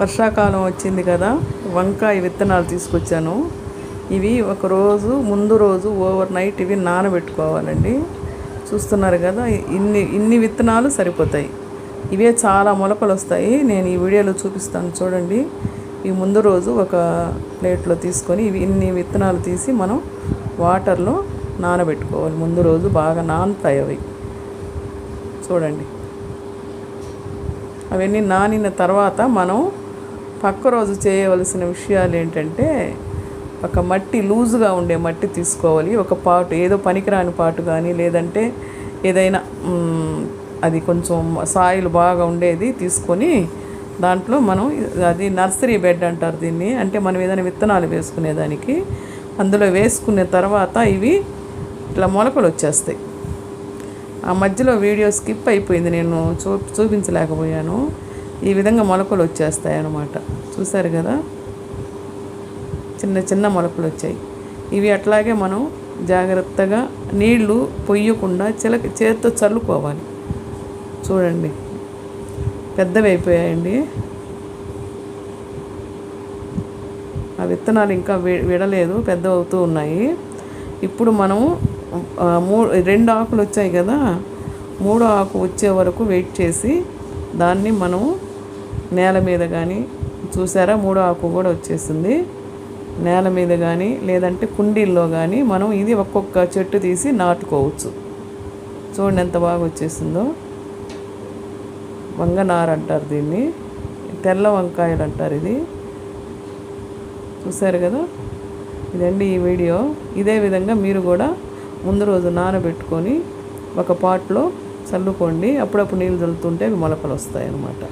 వర్షాకాలం వచ్చింది కదా, వంకాయ విత్తనాలు తీసుకొచ్చాను. ఇవి ఒకరోజు ముందు రోజు ఓవర్ నైట్ ఇవి నానబెట్టుకోవాలండి. చూస్తున్నారు కదా, ఇన్ని విత్తనాలు సరిపోతాయి. ఇవే చాలా మొలకలు వస్తాయి. నేను ఈ వీడియోలో చూపిస్తాను చూడండి. ఈ ముందు రోజు ఒక ప్లేట్లో తీసుకొని ఇన్ని విత్తనాలు తీసి మనం వాటర్లో నానబెట్టుకోవాలి. ముందు రోజు బాగా నానుతాయి అవి. చూడండి, అవన్నీ నానిన తర్వాత మనం పక్క రోజు చేయవలసిన విషయాలు ఏంటంటే, ఒక మట్టి లూజుగా ఉండే మట్టి తీసుకోవాలి. ఒక పాటు, ఏదో పనికిరాని పాటు కానీ లేదంటే ఏదైనా అది కొంచెం సాయిల్ బాగా ఉండేది తీసుకొని దాంట్లో మనం, అది నర్సరీ బెడ్ అంటారు దీన్ని, అంటే మనం ఏదైనా విత్తనాలు వేసుకునేదానికి అందులో వేసుకునే తర్వాత ఇవి ఇట్లా మొలకలు వచ్చేస్తాయి. ఆ మధ్యలో వీడియో స్కిప్ అయిపోయింది, నేను చూపించలేకపోయాను. ఈ విధంగా మొలకలు వచ్చేస్తాయి అన్నమాట. చూసారు కదా, చిన్న చిన్న మొలకలు వచ్చాయి. ఇవి అట్లాగే మనం జాగ్రత్తగా నీళ్లు పొయ్యకుండా చేతితో చల్లుకోవాలి. చూడండి, పెద్దవి అయిపోయాయండి. ఆ విత్తనాలు ఇంకా విడలేదు, పెద్ద అవుతూ ఉన్నాయి. ఇప్పుడు మనం 2 ఆకులు వచ్చాయి కదా, 3వ ఆకు వచ్చే వరకు వెయిట్ చేసి దాన్ని మనం నేల మీద కానీ, చూసారా 3వ ఆకు కూడా వచ్చేసింది, నేల మీద కానీ లేదంటే కుండీల్లో కానీ మనం ఇది ఒక్కొక్క చెట్టు తీసి నాటుకోవచ్చు. చూడండి ఎంత బాగా వచ్చేసిందో. వంగనార అంటారు దీన్ని, తెల్ల వంకాయలు అంటారు ఇది. చూసారు కదా, ఇదండి ఈ వీడియో. ఇదే విధంగా మీరు కూడా ముందు రోజు నానబెట్టుకొని ఒక పాట్లో చల్లుకోండి. అప్పుడప్పుడు నీళ్ళు చల్లుతుంటే అవి మొలకలు వస్తాయి అన్నమాట.